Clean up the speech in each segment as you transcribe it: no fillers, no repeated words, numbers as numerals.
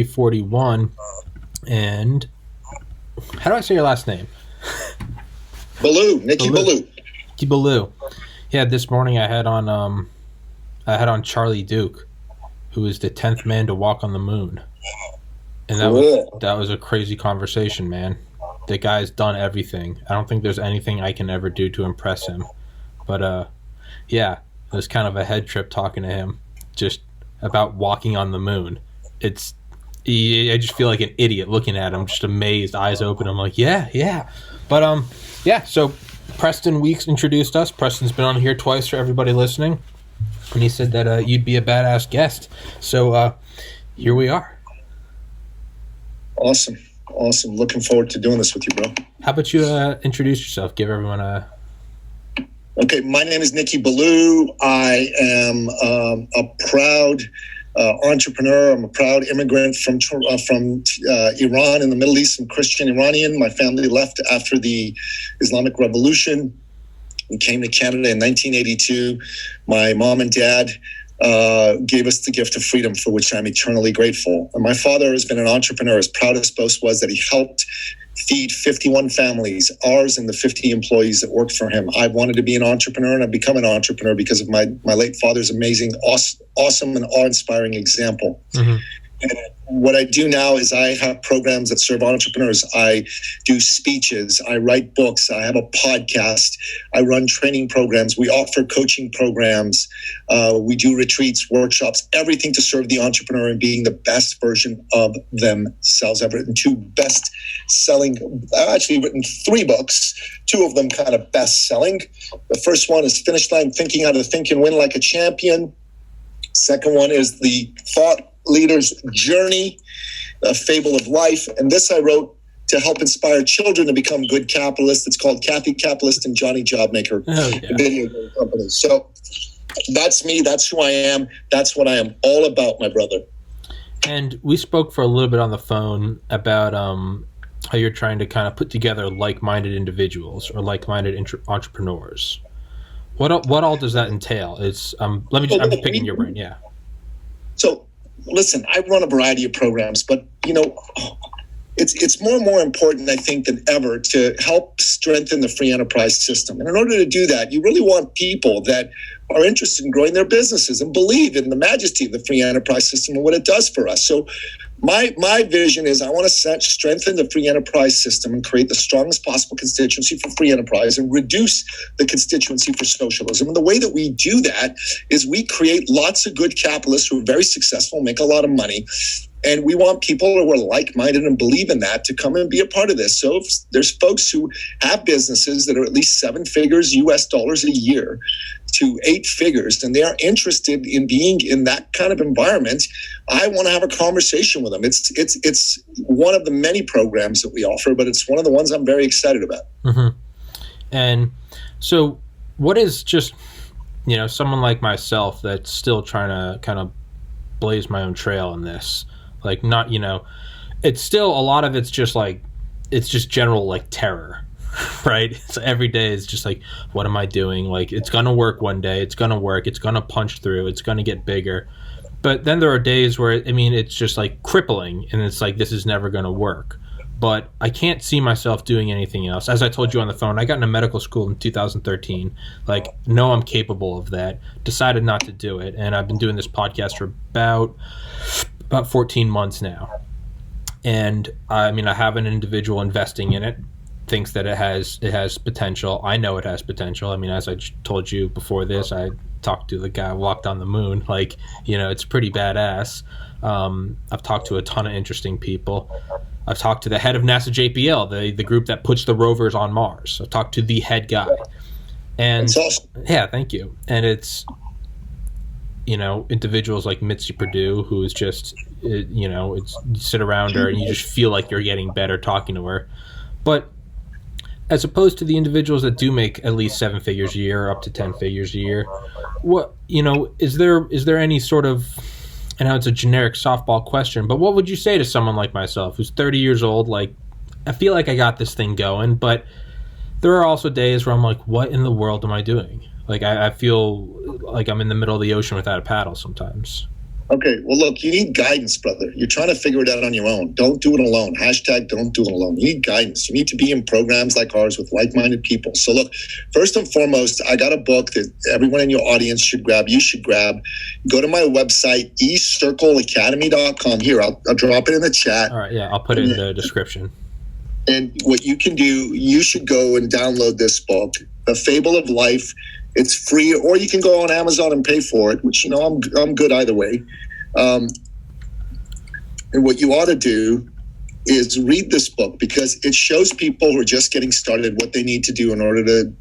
41. And how do I say your last name? Nicky Billou. Nicky Billou. Yeah, this morning I had on Charlie Duke, who is the 10th man to walk on the moon. And that was a crazy conversation, man. The guy's done everything. I don't think there's anything I can ever do to impress him. But yeah, it was kind of a head trip talking to him just about walking on the moon. I just feel like an idiot looking at him, just amazed, eyes open. I'm like, yeah. But yeah, so Preston Weeks introduced us. Preston's been on here twice for everybody listening. And he said that you'd be a badass guest. So here we are. Awesome. Looking forward to doing this with you, bro. How about you introduce yourself? Give everyone a... Okay, my name is Nicky Billou. I am a proud entrepreneur. I'm a proud immigrant from Iran in the Middle East. I'm Christian Iranian. My family left after the Islamic Revolution. We came to Canada in 1982. My mom and dad gave us the gift of freedom, for which I'm eternally grateful. And my father has been an entrepreneur. His proudest boast was that he helped feed 51 families, ours and the 50 employees that worked for him. I wanted to be an entrepreneur, and I've become an entrepreneur because of my late father's amazing, awesome and awe-inspiring example. Mm-hmm. And what I do now is I have programs that serve entrepreneurs. I do speeches. I write books. I have a podcast. I run training programs. We offer coaching programs. We do retreats, workshops, everything to serve the entrepreneur and being the best version of themselves. I've written I've actually written 3 books, 2 of them kind of best-selling. The first one is Finish Line Thinking: How to Think and Win Like a Champion. Second one is The Thought Leader's Journey, A Fable of Life. And this I wrote to help inspire children to become good capitalists. It's called Kathy Capitalist and Johnny Jobmaker, video game company. So that's me. That's who I am. That's what I am all about, my brother. And we spoke for a little bit on the phone about how you're trying to kind of put together like-minded individuals or like-minded entrepreneurs. What all does that entail? I'm just picking your brain. Yeah. So, listen, I run a variety of programs, but it's more and more important, I think, than ever to help strengthen the free enterprise system. And in order to do that, you really want people that are interested in growing their businesses and believe in the majesty of the free enterprise system and what it does for us. So my vision is I want to strengthen the free enterprise system and create the strongest possible constituency for free enterprise and reduce the constituency for socialism. And the way that we do that is we create lots of good capitalists who are very successful, make a lot of money. And we want people who are like-minded and believe in that to come and be a part of this. So if there's folks who have businesses that are at least 7 figures US dollars a year to 8 figures, and they are interested in being in that kind of environment, I want to have a conversation with them. It's one of the many programs that we offer, but it's one of the ones I'm very excited about. Mm-hmm. And so what is just, someone like myself that's still trying to kind of blaze my own trail in this? Like, not, it's still, a lot of it's just like, it's just general like terror, right? So every day is just like, what am I doing? Like, it's going to work one day. It's going to work. It's going to punch through. It's going to get bigger. But then there are days where, it's just like crippling and it's like, this is never going to work. But I can't see myself doing anything else. As I told you on the phone, I got into medical school in 2013. Like, no, I'm capable of that. Decided not to do it. And I've been doing this podcast for about 14 months now. And I have an individual investing in it, thinks that it has potential. I know it has potential. As I told you before this, I talked to the guy who walked on the moon. Like, it's pretty badass. I've talked to a ton of interesting people. I've talked to the head of NASA JPL, the group that puts the rovers on Mars. I've talked to the head guy. And that's awesome. Yeah, thank you. And it's, individuals like Mitzi Perdue, who is just, it's, you sit around her and you just feel like you're getting better talking to her. But as opposed to the individuals that do make at least 7 figures a year, up to 10 figures a year, what, is there any sort of, I know it's a generic softball question, but what would you say to someone like myself who's 30 years old? Like, I feel like I got this thing going, but there are also days where I'm like, what in the world am I doing? Like, I feel like I'm in the middle of the ocean without a paddle sometimes. Okay, well, look, you need guidance, brother. You're trying to figure it out on your own. Don't do it alone. Hashtag don't do it alone. You need guidance. You need to be in programs like ours with like-minded people. So look, first and foremost, I got a book that everyone in your audience should grab. You should grab. Go to my website, ecircleacademy.com. Here, I'll drop it in the chat. All right, yeah, I'll put it in the description. And what you can do, you should go and download this book, The Fable of Life. It's free, or you can go on Amazon and pay for it, which, I'm good either way. And what you ought to do is read this book, because it shows people who are just getting started what they need to do in order to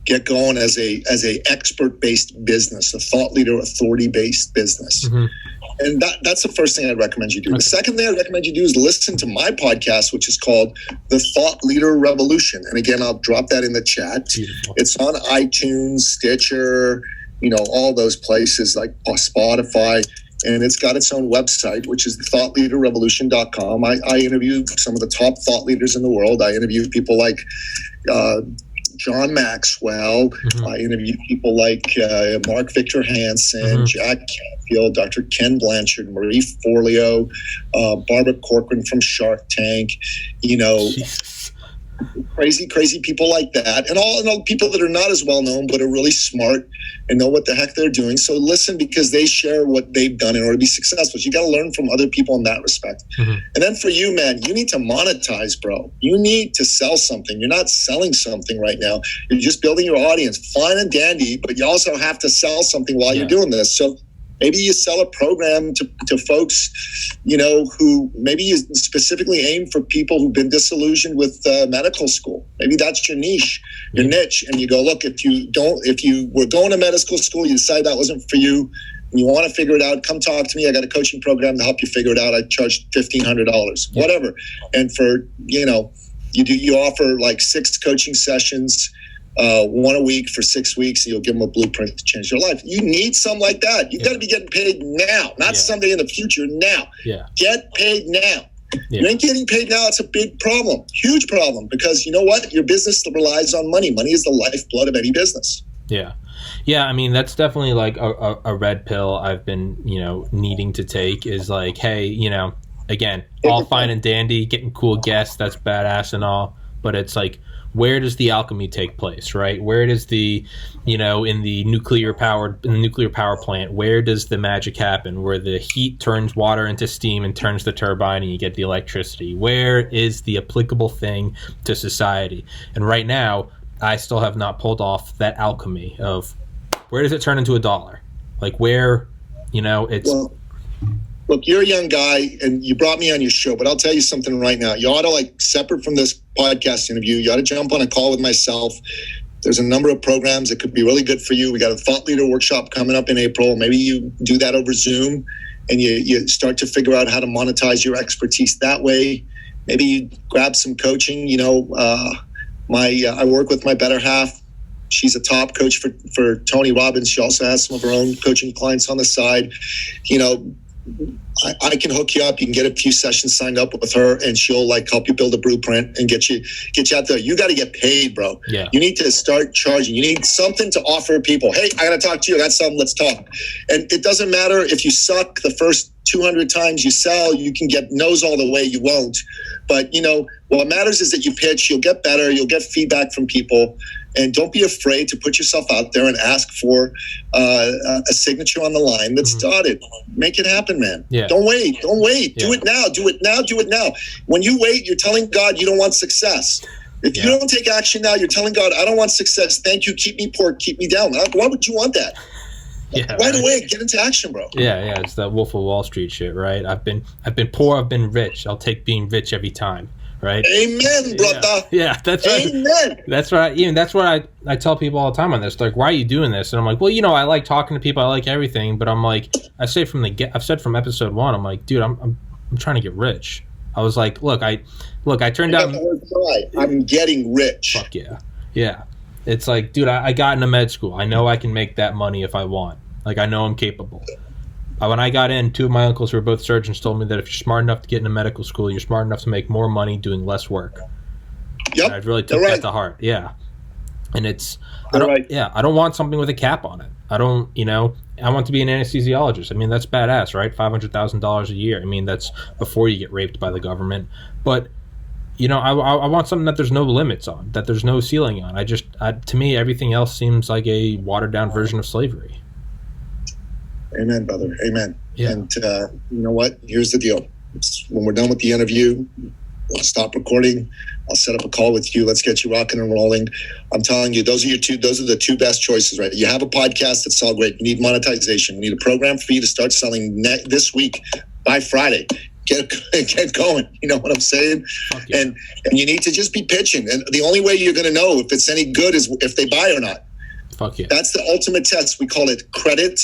get going as a expert-based business, a thought leader, authority-based business. Mm-hmm. And that's the first thing I'd recommend you do. Okay. The second thing I'd recommend you do is listen to my podcast, which is called The Thought Leader Revolution. And again, I'll drop that in the chat. Beautiful. It's on iTunes, Stitcher, all those places like Spotify. And it's got its own website, which is thoughtleaderrevolution.com. I interview some of the top thought leaders in the world. I interview people like John Maxwell. Mm-hmm. I interview people like Mark Victor Hansen, mm-hmm. Jack Canfield, Dr. Ken Blanchard, Marie Forleo, Barbara Corcoran from Shark Tank, crazy people like that, and all people that are not as well known but are really smart and know what the heck they're doing. So listen, because they share what they've done in order to be successful. So you got to learn from other people in that respect. Mm-hmm. And then for you, man, you need to monetize, bro. You need to sell something. You're not selling something right now. You're just building your audience. Fine and dandy, but you also have to sell something while you're doing this. So maybe you sell a program to folks, who maybe you specifically aim for people who've been disillusioned with medical school. Maybe that's your niche, your niche. And you go, look, if you were going to medical school, you decide that wasn't for you, and you want to figure it out, come talk to me. I got a coaching program to help you figure it out. I charge $1,500, whatever. And for, you offer like 6 coaching sessions, one a week for 6 weeks, and you'll give them a blueprint to change their life. You need something like that. You've got to be getting paid now, not someday in the future, now. Yeah. Get paid now. Yeah. You ain't getting paid now. It's a big problem, huge problem, because you know what? Your business relies on money. Money is the lifeblood of any business. Yeah. Yeah, I mean, that's definitely like a red pill I've been, needing to take, is like, hey, again, all fine and dandy, getting cool guests, that's badass and all, but it's like, where does the alchemy take place, right? Where does the, in the nuclear power plant, where does the magic happen? Where the heat turns water into steam and turns the turbine and you get the electricity? Where is the applicable thing to society? And right now, I still have not pulled off that alchemy of where does it turn into $1? Like where, it's... Well, look, you're a young guy, and you brought me on your show, but I'll tell you something right now. You ought to, separate from this podcast interview, you ought to jump on a call with myself. There's a number of programs that could be really good for you. We got a Thought Leader Workshop coming up in April. Maybe you do that over Zoom, and you start to figure out how to monetize your expertise that way. Maybe you grab some coaching. I work with my better half. She's a top coach for Tony Robbins. She also has some of her own coaching clients on the side. I can hook you up. You can get a few sessions signed up with her, and she'll help you build a blueprint and get you out there. You got to get paid, bro. Yeah. You need to start charging. You need something to offer people. Hey, I got to talk to you. I got something. Let's talk. And it doesn't matter if you suck the first 200 times you sell. You can get no's all the way. You won't. But what matters is that you pitch. You'll get better. You'll get feedback from people. And don't be afraid to put yourself out there and ask for a signature on the line that's dotted. Make it happen, man. Yeah. Don't wait. Yeah. Do it now. When you wait, you're telling God you don't want success. If you don't take action now, you're telling God, I don't want success. Thank you. Keep me poor. Keep me down. Why would you want that? Yeah, right away, get into action, bro. Yeah. It's that Wolf of Wall Street shit, right? I've been poor. I've been rich. I'll take being rich every time. Right. Amen, brother. Yeah, that's right. Amen. That's right. That's what I tell people all the time on this. Like, why are you doing this? And I'm like, well, I like talking to people. I like everything. But I'm like, I've said from episode 1, I'm like, dude, I'm trying to get rich. I was like, I turned down. I'm getting rich. Fuck yeah. Yeah. It's like, dude, I got into med school. I know I can make that money if I want. Like, I know I'm capable. When I got in, 2 of my uncles who were both surgeons told me that if you're smart enough to get into medical school, you're smart enough to make more money doing less work. Yep. And I really took that to heart. Yeah. And I don't want something with a cap on it. I don't, I want to be an anesthesiologist. I mean, that's badass, right? $500,000 a year. I mean, that's before you get raped by the government. But, you know, I want something that there's no limits on, that there's no ceiling on. To me, everything else seems like a watered down version of slavery. Amen, brother. Amen. Yeah. And you know what? Here's the deal. When we're done with the interview, I'll stop recording. I'll set up a call with you. Let's get you rocking and rolling. I'm telling you, those are the two best choices, right? You have a podcast that's all great. You need monetization. You need a program for you to start selling this week by Friday. Get going. You know what I'm saying? Yeah. And you need to just be pitching. And the only way you're going to know if it's any good is if they buy or not. Fuck yeah. That's the ultimate test. We call it credit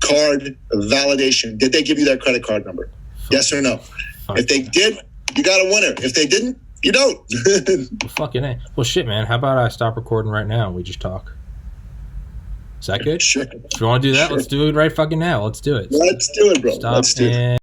card validation. Did they give you that credit card number? Yes or no? If they did, you got a winner. If they didn't, you don't. Well, fucking A. Well, shit, man. How about I stop recording right now and we just talk? Is that good? Sure. If you want to do that, Let's do it right fucking now. Let's do it. Let's do it, bro. Stop Let's do it.